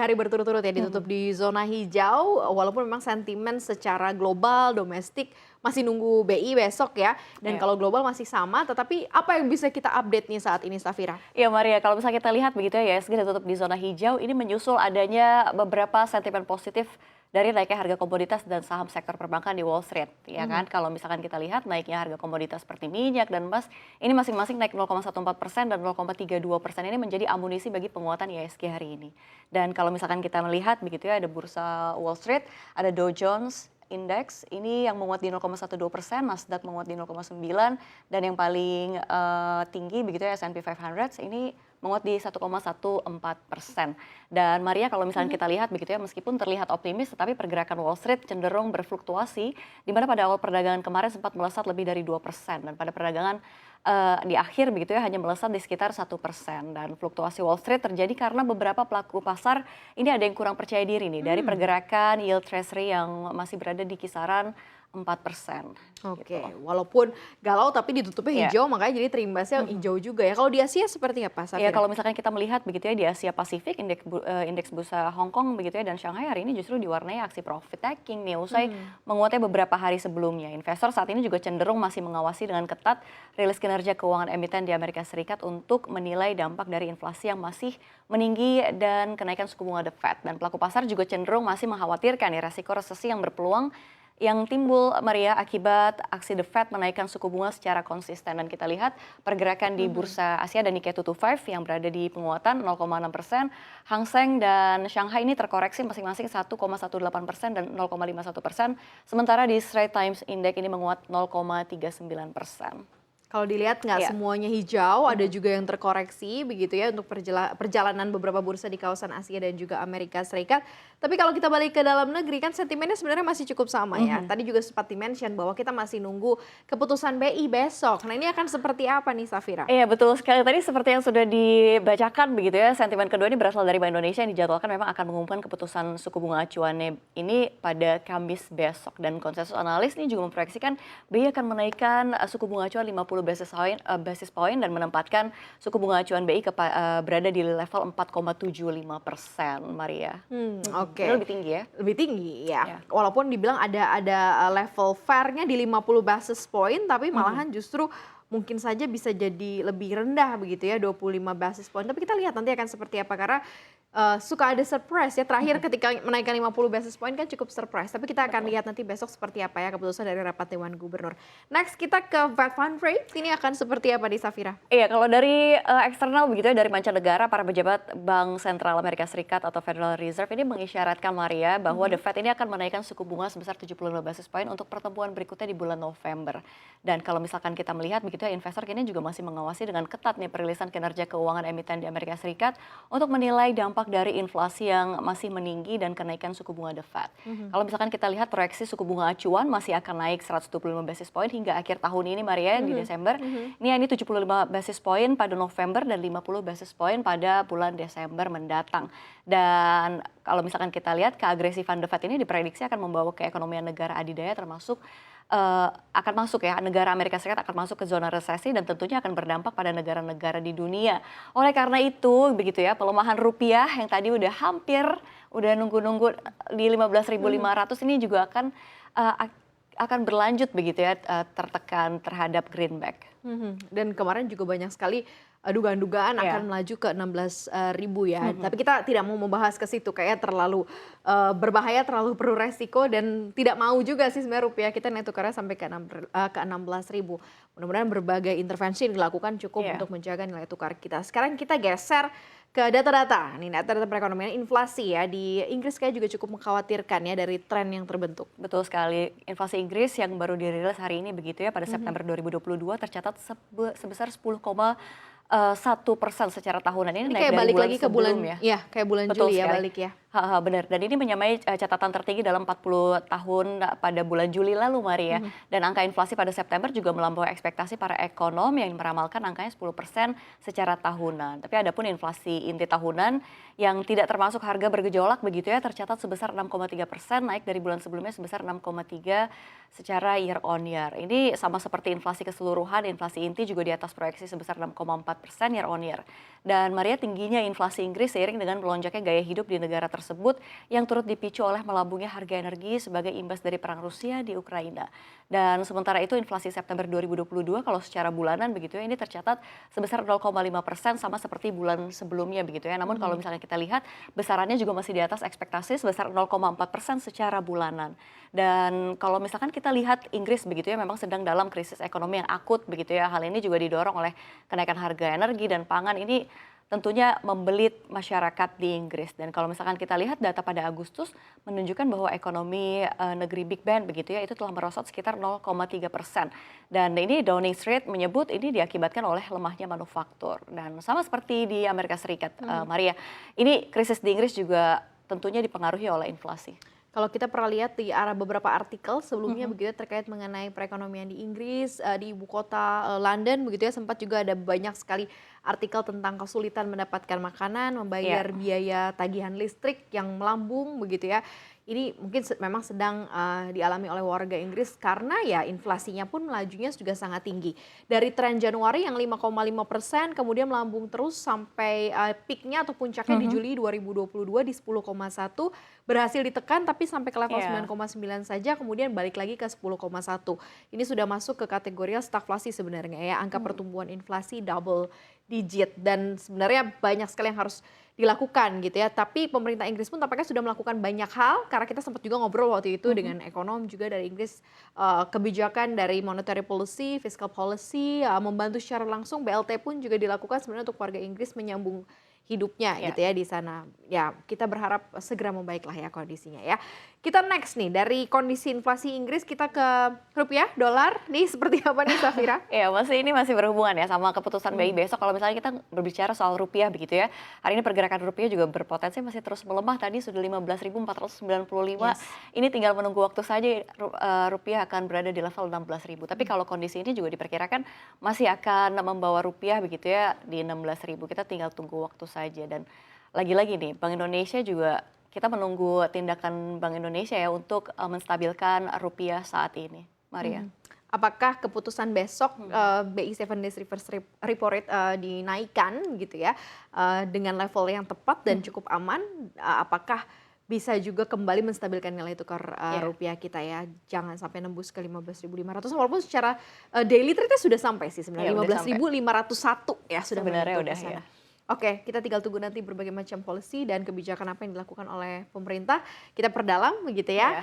Hari berturut-turut ya ditutup di zona hijau, walaupun memang sentimen secara global, domestik masih nunggu BI besok ya. Dan Iya. kalau global masih sama, tetapi apa yang bisa kita update nih saat ini, Safira? Ya Maria, kalau misalnya kita lihat begitu ya, ISG ditutup di zona hijau, ini menyusul adanya beberapa sentimen positif dari naiknya harga komoditas dan saham sektor perbankan di Wall Street, ya kan? Kalau misalkan kita lihat naiknya harga komoditas seperti minyak dan emas, ini masing-masing naik 0,14% dan 0,32% ini menjadi amunisi bagi penguatan ISG hari ini. Dan kalau misalkan kita melihat begitu ya, ada bursa Wall Street, ada Dow Jones Index ini yang menguat di 0,12%, Nasdaq menguat di 0,9, dan yang paling tinggi begitu ya S&P 500 ini menguat di 1,14%. Dan Maria kalau misalnya kita lihat begitu ya, meskipun terlihat optimis, tetapi pergerakan Wall Street cenderung berfluktuasi, di mana pada awal perdagangan kemarin sempat melesat lebih dari 2%, dan pada perdagangan di akhir begitu ya hanya melesat di sekitar 1%. Dan fluktuasi Wall Street terjadi karena beberapa pelaku pasar ini ada yang kurang percaya diri nih dari pergerakan yield treasury yang masih berada di kisaran 4%. Oke, Gitu. walaupun galau tapi ditutupnya Iya. hijau, makanya jadi terimbasnya hijau juga ya. Kalau di Asia seperti apa, Ya, Safira? kalau misalkan kita melihat begitu ya di Asia Pasifik, indeks bursa Hong Kong begitu ya dan Shanghai hari ini justru diwarnai aksi profit taking nih usai menguatnya beberapa hari sebelumnya. Investor saat ini juga cenderung masih mengawasi dengan ketat rilis kinerja keuangan emiten di Amerika Serikat untuk menilai dampak dari inflasi yang masih meninggi dan kenaikan suku bunga The Fed. Dan pelaku pasar juga cenderung masih mengkhawatirkan ya resiko resesi yang berpeluang yang timbul Maria akibat aksi The Fed menaikkan suku bunga secara konsisten. Dan kita lihat pergerakan di bursa Asia dan Nikkei 225 yang berada di penguatan 0,6%, Hang Seng dan Shanghai ini terkoreksi masing-masing 1,18% dan 0,51%, sementara di Straits Times Index ini menguat 0,39%. Kalau dilihat nggak Iya. semuanya hijau, ada juga yang terkoreksi begitu ya untuk perjalanan beberapa bursa di kawasan Asia dan juga Amerika Serikat. Tapi kalau kita balik ke dalam negeri kan sentimennya sebenarnya masih cukup sama ya. Tadi juga sempat di-mention bahwa kita masih nunggu keputusan BI besok. Nah ini akan seperti apa nih, Safira? Iya betul sekali, tadi seperti yang sudah dibacakan begitu ya, sentimen kedua ini berasal dari Bank Indonesia yang dijadwalkan memang akan mengumumkan keputusan suku bunga acuannya ini pada Kamis besok. Dan konsensus analis ini juga memproyeksikan BI akan menaikkan suku bunga acuan 50 basis point dan menempatkan suku bunga acuan BI berada di level 4,75%, Maria. Oke. Ini lebih tinggi ya. Lebih tinggi ya. Ya. Walaupun dibilang ada level fair-nya di 50 basis point, tapi malahan justru mungkin saja bisa jadi lebih rendah begitu ya, 25 basis point. Tapi kita lihat nanti akan seperti apa karena suka ada surprise ya. Terakhir ketika menaikkan 50 basis point kan cukup surprise. Tapi kita akan lihat nanti besok seperti apa ya keputusan dari rapat Dewan Gubernur. Next kita ke Fed Fund Rate. Ini akan seperti apa di Safira? Iya, kalau dari eksternal begitu ya, dari mancanegara, para pejabat Bank Sentral Amerika Serikat atau Federal Reserve ini mengisyaratkan Maria bahwa The Fed ini akan menaikkan suku bunga sebesar 75 basis point untuk pertemuan berikutnya di bulan November. Dan kalau misalkan kita melihat begitu ya, investor kini juga masih mengawasi dengan ketat nih perilisan kinerja keuangan emiten di Amerika Serikat untuk menilai dampak dari inflasi yang masih meninggi dan kenaikan suku bunga The Fed. Kalau misalkan kita lihat proyeksi suku bunga acuan masih akan naik 125 basis point hingga akhir tahun ini Maria di Desember. Ini 75 basis point pada November dan 50 basis point pada bulan Desember mendatang. Dan kalau misalkan kita lihat keagresifan The Fed ini diprediksi akan membawa keekonomian negara adidaya termasuk akan masuk ya, negara Amerika Serikat akan masuk ke zona resesi dan tentunya akan berdampak pada negara-negara di dunia. Oleh karena itu, begitu ya, pelemahan rupiah yang tadi udah nunggu-nunggu di 15.500 ini juga akan berlanjut begitu ya, tertekan terhadap greenback. Dan kemarin juga banyak sekali dugaan-dugaan Iya. akan melaju ke 16.000 ya. Tapi kita tidak mau membahas ke situ, kayaknya terlalu berbahaya, terlalu beresiko dan tidak mau juga sih sebenarnya rupiah kita nilai tukarnya sampai ke 16.000. Mudah-mudahan berbagai intervensi yang dilakukan cukup Iya. untuk menjaga nilai tukar kita. Sekarang kita geser ke data-data. Nih data-data perekonomian, inflasi ya di Inggris kayak juga cukup mengkhawatirkan ya dari tren yang terbentuk. Betul sekali, inflasi Inggris yang baru dirilis hari ini begitu ya pada September 2022 tercatat sebesar 10,1% secara tahunan. Ini Ini naik kayak dari balik bulan lagi ke bulan, sebelumnya. ya kayak bulan Betul Juli ya sekali. balik ya. Benar, dan ini menyamai catatan tertinggi dalam 40 tahun pada bulan Juli lalu, Maria. Dan angka inflasi pada September juga melampaui ekspektasi para ekonom yang meramalkan angkanya 10% secara tahunan. Tapi ada pun inflasi inti tahunan yang tidak termasuk harga bergejolak begitu ya, tercatat sebesar 6,3%, naik dari bulan sebelumnya sebesar 6,3 secara year on year. Ini sama seperti inflasi keseluruhan, inflasi inti juga di atas proyeksi sebesar 6,4% year on year. Dan Maria, tingginya inflasi Inggris seiring dengan melonjaknya gaya hidup di negara tersebut yang turut dipicu oleh melambungnya harga energi sebagai imbas dari perang Rusia di Ukraina. Dan sementara itu inflasi September 2022 kalau secara bulanan begitu ya, ini tercatat sebesar 0,5% sama seperti bulan sebelumnya begitu ya. Namun kalau misalnya kita lihat besarannya juga masih di atas ekspektasi sebesar 0,4% secara bulanan. Dan kalau misalkan kita lihat Inggris begitu ya, memang sedang dalam krisis ekonomi yang akut begitu ya. Hal ini juga didorong oleh kenaikan harga energi dan pangan. Ini tentunya membelit masyarakat di Inggris. Dan kalau misalkan kita lihat data pada Agustus menunjukkan bahwa ekonomi negeri Big Ben begitu ya, itu telah merosot sekitar 0,3%. Dan ini Downing Street menyebut ini diakibatkan oleh lemahnya manufaktur. Dan sama seperti di Amerika Serikat, Maria, ini krisis di Inggris juga tentunya dipengaruhi oleh inflasi. Kalau kita pernah lihat di arah beberapa artikel sebelumnya begitu terkait mengenai perekonomian di Inggris, di ibu kota London begitu ya, sempat juga ada banyak sekali artikel tentang kesulitan mendapatkan makanan, membayar biaya tagihan listrik yang melambung begitu ya. Ini mungkin memang sedang dialami oleh warga Inggris karena ya inflasinya pun melajunya juga sangat tinggi. Dari tren Januari yang 5,5% kemudian melambung terus sampai peaknya atau puncaknya di Juli 2022 di 10,1, berhasil ditekan tapi sampai ke level 9,9 saja, kemudian balik lagi ke 10,1. Ini sudah masuk ke kategori stagflasi sebenarnya ya, angka pertumbuhan inflasi double digit, dan sebenarnya banyak sekali yang harus dilakukan gitu ya. Tapi pemerintah Inggris pun tampaknya sudah melakukan banyak hal, karena kita sempat juga ngobrol waktu itu dengan ekonom juga dari Inggris, kebijakan dari monetary policy, fiscal policy, membantu secara langsung. BLT pun juga dilakukan sebenarnya untuk warga Inggris menyambung hidupnya gitu ya di sana. Ya, kita berharap segera membaiklah ya kondisinya ya. Kita next nih, dari kondisi inflasi Inggris kita ke rupiah, dolar. Nih seperti apa nih Safira? Ya, ini masih berhubungan ya sama keputusan BI besok. Kalau misalnya kita berbicara soal rupiah begitu ya, hari ini pergerakan rupiah juga berpotensi masih terus melemah. Tadi sudah 15.495. Ini tinggal menunggu waktu saja rupiah akan berada di level 16.000. Tapi kalau kondisi ini juga diperkirakan masih akan membawa rupiah begitu ya di 16.000. Kita tinggal tunggu waktu saja. Dan lagi-lagi nih, Bank Indonesia juga kita menunggu tindakan Bank Indonesia ya untuk menstabilkan rupiah saat ini, Maria. Apakah keputusan besok BI 7 Days Reverse Repo Rate dinaikkan gitu ya dengan level yang tepat dan cukup aman? Apakah bisa juga kembali menstabilkan nilai tukar rupiah kita ya, jangan sampai nembus ke 15.500, walaupun secara daily trade-nya sudah sampai sih sebenarnya 15.501 ya sudah sebenarnya menyentuh udah ke sana. ya. Oke, kita tinggal tunggu nanti berbagai macam policy dan kebijakan apa yang dilakukan oleh pemerintah. Kita perdalam begitu ya.